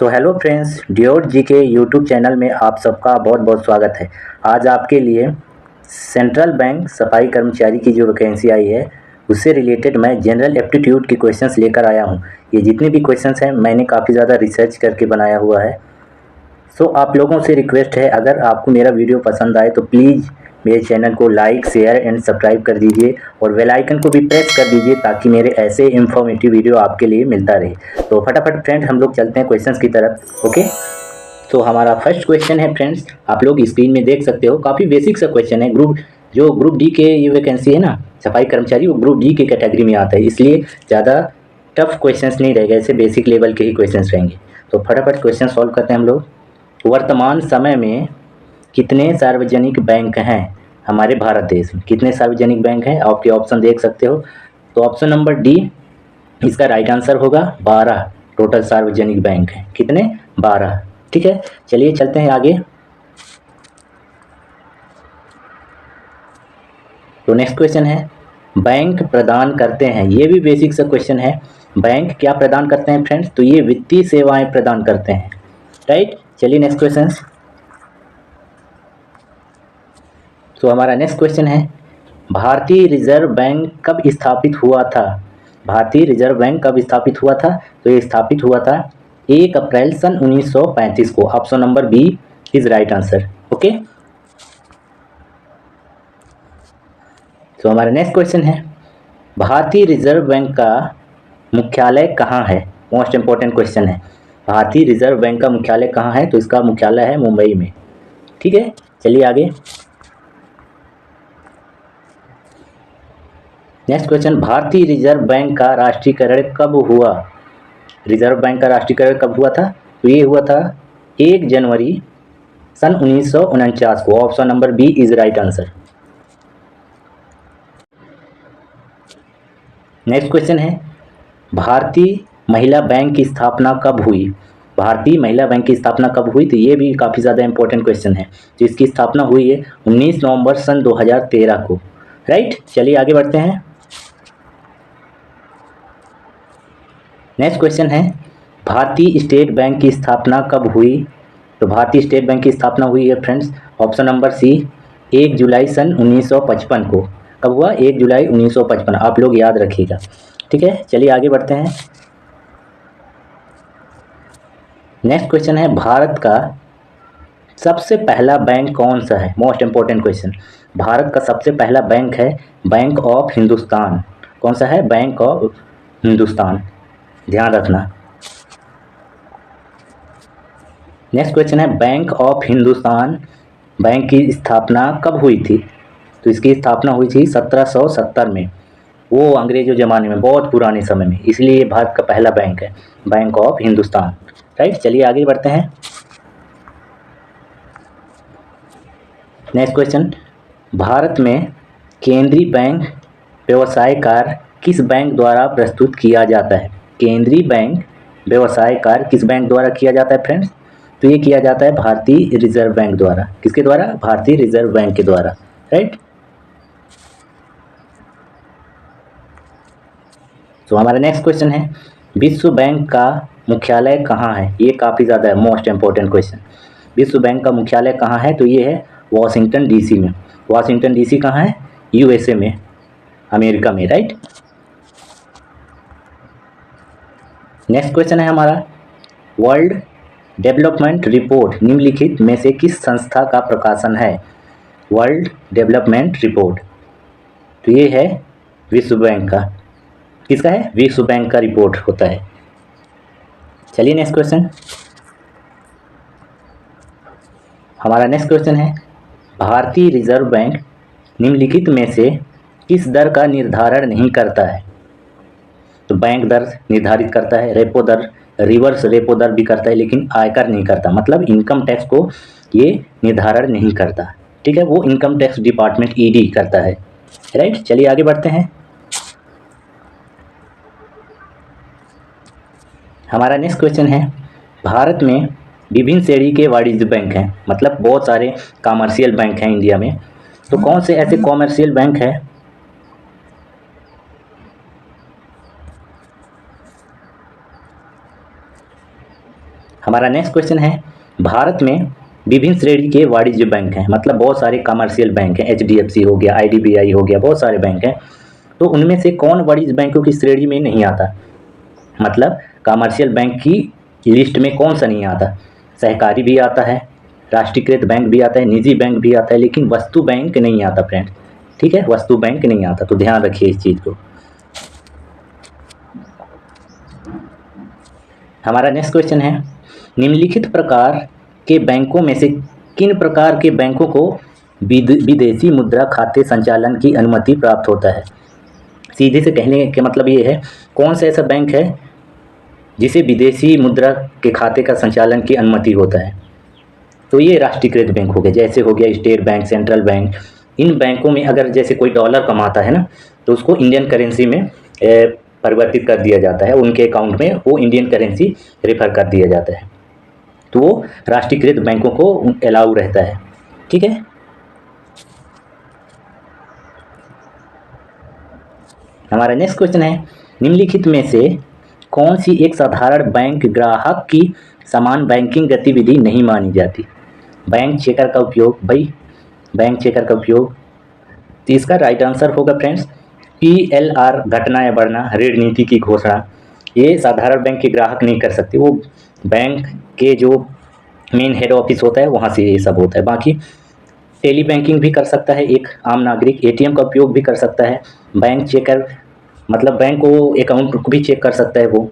So hello friends, Dior जी के YouTube channel में आप सबका बहुत बहुत स्वागत है। आज आपके लिए सेंट्रल बैंक सफाई कर्मचारी की जो वैकेंसी आई है उससे रिलेटेड मैं जनरल एप्टीट्यूड की क्वेश्चंस लेकर आया हूं। ये जितने भी क्वेश्चंस हैं मैंने काफ़ी ज़्यादा रिसर्च करके बनाया हुआ है। सो आप लोगों से रिक्वेस्ट है, अगर आपको मेरा वीडियो पसंद आए तो प्लीज़ मेरे चैनल को लाइक शेयर एंड सब्सक्राइब कर दीजिए और बेल आइकन को भी प्रेस कर दीजिए ताकि मेरे ऐसे इन्फॉर्मेटिव वीडियो आपके लिए मिलता रहे। तो फटाफट फ्रेंड्स हम लोग चलते हैं क्वेश्चंस की तरफ। ओके, तो हमारा फर्स्ट क्वेश्चन है फ्रेंड्स, आप लोग स्क्रीन में देख सकते हो, काफ़ी बेसिक सा क्वेश्चन है। ग्रुप डी के ये वैकेंसी है ना सफाई कर्मचारी, वो ग्रुप डी की कैटेगरी में आता है, इसलिए ज़्यादा टफ क्वेश्चंस नहीं रहेगा, ऐसे बेसिक लेवल के ही क्वेश्चंस रहेंगे। तो फटाफट क्वेश्चन सॉल्व करते हैं हम लोग। वर्तमान समय में कितने सार्वजनिक बैंक हैं हमारे भारत देश में? कितने सार्वजनिक बैंक हैं? आपके ऑप्शन देख सकते हो। तो ऑप्शन नंबर डी इसका राइट आंसर होगा 12 टोटल सार्वजनिक बैंक हैं। कितने? 12। ठीक है, चलिए चलते हैं आगे। तो नेक्स्ट क्वेश्चन है, बैंक प्रदान करते हैं, ये भी बेसिक सा क्वेश्चन है। बैंक क्या प्रदान करते हैं फ्रेंड्स? तो ये वित्तीय सेवाएं प्रदान करते हैं, राइट। चलिए नेक्स्ट क्वेश्चन। तो हमारा नेक्स्ट क्वेश्चन है, भारतीय रिजर्व बैंक कब स्थापित हुआ था? भारतीय रिजर्व बैंक कब स्थापित हुआ था? तो ये स्थापित हुआ था 1 अप्रैल सन 1935 को। Option number B is right answer. Okay, तो हमारा नेक्स्ट क्वेश्चन है, भारतीय रिजर्व बैंक का मुख्यालय कहाँ है? मोस्ट इंपॉर्टेंट क्वेश्चन है, भारतीय रिजर्व बैंक का मुख्यालय कहाँ है? तो इसका मुख्यालय है मुंबई में। ठीक है, चलिए आगे। नेक्स्ट क्वेश्चन, भारतीय रिजर्व बैंक का राष्ट्रीयकरण कब हुआ? रिजर्व बैंक का राष्ट्रीयकरण कब हुआ था? तो ये हुआ था 1 जनवरी सन 1949 को। Option number B is right answer. Next question है, भारतीय महिला बैंक की स्थापना कब हुई? भारतीय महिला बैंक की स्थापना कब हुई? तो ये भी काफ़ी ज़्यादा इंपॉर्टेंट क्वेश्चन है। तो इसकी स्थापना हुई है 19 नवंबर सन 2013 को, राइट। चलिए आगे बढ़ते हैं। नेक्स्ट क्वेश्चन है, भारतीय स्टेट बैंक की स्थापना कब हुई? तो भारतीय स्टेट बैंक की स्थापना हुई है फ्रेंड्स, ऑप्शन नंबर सी 1 जुलाई सन 1955 को। कब हुआ? 1 जुलाई 1955। आप लोग याद रखिएगा, ठीक है। चलिए आगे बढ़ते हैं। नेक्स्ट क्वेश्चन है, भारत का सबसे पहला बैंक कौन सा है? मोस्ट इंपॉर्टेंट क्वेश्चन, भारत का सबसे पहला बैंक है बैंक ऑफ हिंदुस्तान। कौन सा है? बैंक ऑफ हिंदुस्तान, ध्यान रखना। नेक्स्ट क्वेश्चन है, बैंक ऑफ हिंदुस्तान बैंक की स्थापना कब हुई थी? तो इसकी स्थापना हुई थी 1770 में, वो अंग्रेजों ज़माने में, बहुत पुराने समय में, इसलिए ये भारत का पहला बैंक है, बैंक ऑफ हिंदुस्तान, राइट। चलिए आगे बढ़ते हैं। नेक्स्ट क्वेश्चन, भारत में केंद्रीय बैंक व्यवसाय कार्य किस बैंक द्वारा प्रस्तुत किया जाता है? केंद्रीय बैंक व्यवसाय कार्य किस बैंक द्वारा किया जाता है फ्रेंड्स? तो ये किया जाता है भारतीय रिजर्व बैंक द्वारा। किसके द्वारा? भारतीय रिजर्व बैंक के द्वारा, राइट। तो हमारा नेक्स्ट क्वेश्चन है, विश्व बैंक का मुख्यालय कहाँ है? ये काफ़ी ज़्यादा है, मोस्ट इंपॉर्टेंट क्वेश्चन। विश्व बैंक का मुख्यालय कहाँ है? तो ये है वाशिंगटन डीसी में। वाशिंगटन डीसी कहाँ है? यूएसए में, अमेरिका में, राइट। नेक्स्ट क्वेश्चन है हमारा, वर्ल्ड डेवलपमेंट रिपोर्ट निम्नलिखित में से किस संस्था का प्रकाशन है? वर्ल्ड डेवलपमेंट रिपोर्ट, तो ये है विश्व बैंक का। किसका है? विश्व बैंक का रिपोर्ट होता है। चलिए नेक्स्ट क्वेश्चन। हमारा नेक्स्ट क्वेश्चन है, भारतीय रिजर्व बैंक निम्नलिखित में से किस दर का निर्धारण नहीं करता है? तो बैंक दर निर्धारित करता है, रेपो दर, रिवर्स रेपो दर भी करता है, लेकिन आयकर नहीं करता, मतलब इनकम टैक्स को ये निर्धारण नहीं करता, ठीक है। वो इनकम टैक्स डिपार्टमेंट ईडी करता है, राइट। चलिए आगे बढ़ते हैं। हमारा नेक्स्ट क्वेश्चन है, भारत में विभिन्न श्रेणी के वाणिज्य बैंक हैं, मतलब बहुत सारे कॉमर्शियल बैंक हैं इंडिया में। तो कौन से ऐसे कॉमर्शियल बैंक हैं हमारा नेक्स्ट क्वेश्चन है, भारत में विभिन्न श्रेणी के वाणिज्य बैंक हैं, मतलब बहुत सारे कमर्शियल बैंक हैं, HDFC हो गया, IDBI हो गया, बहुत सारे बैंक हैं। तो उनमें से कौन वाणिज्य बैंकों की श्रेणी में नहीं आता, मतलब कमर्शियल बैंक की लिस्ट में कौन सा नहीं आता? सहकारी भी आता है, राष्ट्रीयकृत बैंक भी आता है, निजी बैंक भी आता है, लेकिन वस्तु बैंक नहीं आता फ्रेंड्स। ठीक है, वस्तु बैंक नहीं आता, तो ध्यान रखिए इस चीज़ को। हमारा नेक्स्ट क्वेश्चन है, निम्नलिखित प्रकार के बैंकों में से किन प्रकार के बैंकों को विदेशी मुद्रा खाते संचालन की अनुमति प्राप्त होता है? सीधे से कहने के मतलब ये है, कौन सा ऐसा बैंक है जिसे विदेशी मुद्रा के खाते का संचालन की अनुमति होता है? तो ये राष्ट्रीयकृत बैंक हो गए, जैसे हो गया स्टेट बैंक, सेंट्रल बैंक। इन बैंकों में अगर जैसे कोई डॉलर कमाता है ना, तो उसको इंडियन करेंसी में परिवर्तित कर दिया जाता है, उनके अकाउंट में वो इंडियन करेंसी रेफर कर दिया जाता है, तो वो राष्ट्रीयकृत बैंकों को अलाउ रहता है। ठीक है, हमारा नेक्स्ट क्वेश्चन है, निम्नलिखित में से कौन सी एक साधारण बैंक ग्राहक की समान बैंकिंग गतिविधि नहीं मानी जाती? बैंक चेकर का उपयोग, भाई बैंक चेकर का उपयोग। तो इसका राइट आंसर होगा फ्रेंड्स PLR, घटना या बढ़ना, ऋण नीति की घोषणा। ये साधारण बैंक के ग्राहक नहीं कर सकते, वो बैंक के जो मेन हेड ऑफिस होता है वहाँ से ये सब होता है। बाकी टेली बैंकिंग भी कर सकता है एक आम नागरिक, ATM का उपयोग भी कर सकता है, बैंक चेकर मतलब बैंक को अकाउंट को भी चेक कर सकता है वो।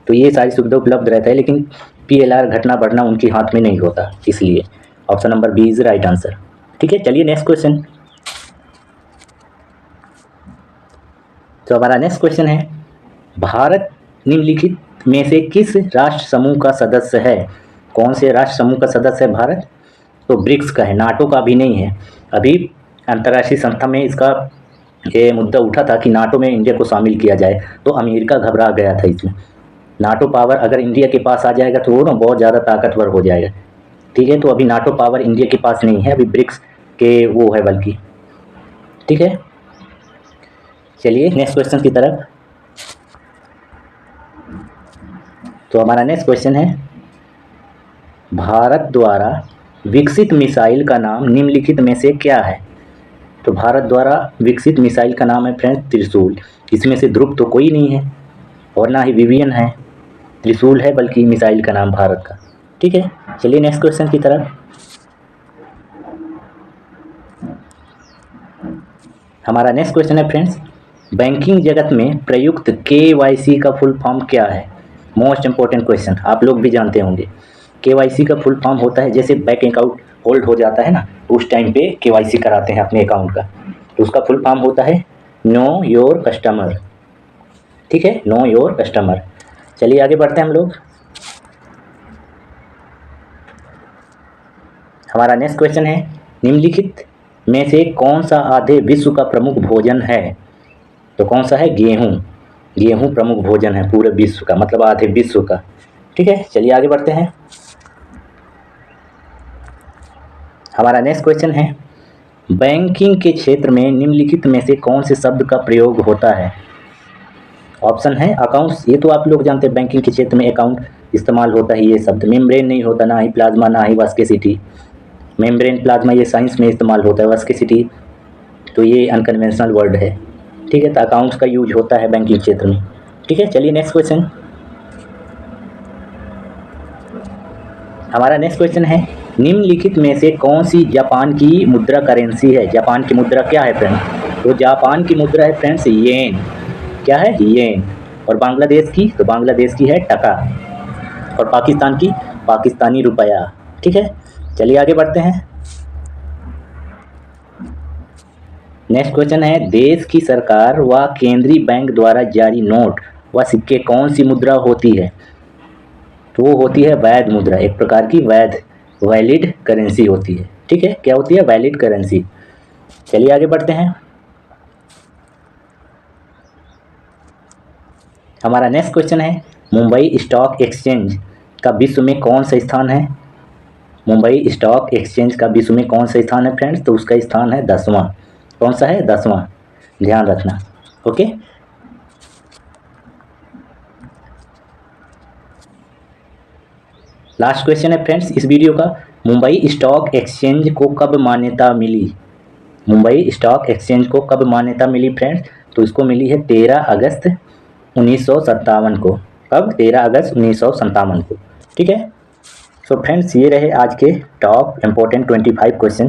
तो ये सारी सुविधा उपलब्ध रहता है, लेकिन PLR, घटना बढ़ना उनके हाथ में नहीं होता, इसलिए option number B is right answer. ठीक है, चलिए नेक्स्ट क्वेश्चन। तो हमारा नेक्स्ट क्वेश्चन है, भारत निम्नलिखित में से किस राष्ट्र समूह का सदस्य है? कौन से राष्ट्र समूह का सदस्य है भारत? तो ब्रिक्स का है, नाटो का भी नहीं है। अभी अंतर्राष्ट्रीय संस्था में इसका ये मुद्दा उठा था कि नाटो में इंडिया को शामिल किया जाए, तो अमेरिका घबरा गया था इसमें। नाटो पावर अगर इंडिया के पास आ जाएगा तो वो ना बहुत ज़्यादा ताकतवर हो जाएगा। ठीक है, तो अभी नाटो पावर इंडिया के पास नहीं है, अभी ब्रिक्स के वो है बल्कि। ठीक है, चलिए नेक्स्ट क्वेश्चन की तरफ। तो हमारा नेक्स्ट क्वेश्चन है, भारत द्वारा विकसित मिसाइल का नाम निम्नलिखित में से क्या है? तो भारत द्वारा विकसित मिसाइल का नाम है फ्रेंड्स त्रिशूल। इसमें से ध्रुव तो कोई नहीं है और ना ही विवियन है, त्रिशूल है बल्कि मिसाइल का नाम भारत का। ठीक है, चलिए नेक्स्ट क्वेश्चन की तरफ। हमारा नेक्स्ट क्वेश्चन है फ्रेंड्स, बैंकिंग जगत में प्रयुक्त KYC का फुल फॉर्म क्या है? मोस्ट इंपॉर्टेंट क्वेश्चन, आप लोग भी जानते होंगे। KYC का फुल फॉर्म होता है, जैसे बैंक अकाउंट होल्ड हो जाता है ना, उस टाइम पे KYC कराते हैं अपने अकाउंट का, तो उसका फुल फॉर्म होता है नो योर कस्टमर। ठीक है, नो योर कस्टमर। चलिए आगे बढ़ते हैं हम लोग। हमारा नेक्स्ट क्वेश्चन है, निम्नलिखित में से कौन सा आधे विश्व का प्रमुख भोजन है? तो कौन सा है? गेहूँ। गेहूँ प्रमुख भोजन है पूरे विश्व का, मतलब आधे विश्व का। ठीक है, चलिए आगे बढ़ते हैं। हमारा नेक्स्ट क्वेश्चन है, बैंकिंग के क्षेत्र में निम्नलिखित में से कौन से शब्द का प्रयोग होता है? ऑप्शन है अकाउंट्स, ये तो आप लोग जानते हैं, बैंकिंग के क्षेत्र में अकाउंट इस्तेमाल होता है ये शब्द। मेम्ब्रेन नहीं होता, ना ही प्लाज्मा, ना ही वास्केसिटी। मेम्ब्रेन, प्लाज्मा ये साइंस में इस्तेमाल होता है, वास्केसिटी तो ये अनकन्वेंशनल वर्ड है। ठीक है, तो अकाउंट्स का यूज होता है बैंकिंग क्षेत्र में। ठीक है, चलिए नेक्स्ट क्वेश्चन। हमारा नेक्स्ट क्वेश्चन है, निम्नलिखित में से कौन सी जापान की मुद्रा करेंसी है? जापान की मुद्रा क्या है फ्रेंड्स? तो जापान की मुद्रा है फ्रेंड्स येन। क्या है? येन। और बांग्लादेश की? तो बांग्लादेश की है टका। और पाकिस्तान की? पाकिस्तानी रुपया। ठीक है, चलिए आगे बढ़ते हैं। नेक्स्ट क्वेश्चन है, देश की सरकार व केंद्रीय बैंक द्वारा जारी नोट व सिक्के कौन सी मुद्रा होती है? तो वो होती है वैध मुद्रा, एक प्रकार की वैलिड करेंसी होती है। ठीक है, क्या होती है? Valid currency. चलिए आगे बढ़ते हैं। हमारा नेक्स्ट क्वेश्चन है, मुंबई स्टॉक एक्सचेंज का विश्व में कौन सा स्थान है? मुंबई स्टॉक एक्सचेंज का विश्व में कौन सा स्थान है फ्रेंड्स? तो उसका स्थान है 10वां। कौन सा है? 10वां, ध्यान रखना। ओके, लास्ट क्वेश्चन है फ्रेंड्स इस वीडियो का, मुंबई स्टॉक एक्सचेंज को कब मान्यता मिली? मुंबई स्टॉक एक्सचेंज को कब मान्यता मिली फ्रेंड्स? तो इसको मिली है 13 अगस्त 1957 को। कब? 13 अगस्त 1957 को। ठीक है। सो फ्रेंड्स ये रहे आज के टॉप इम्पोर्टेंट 25 क्वेश्चन।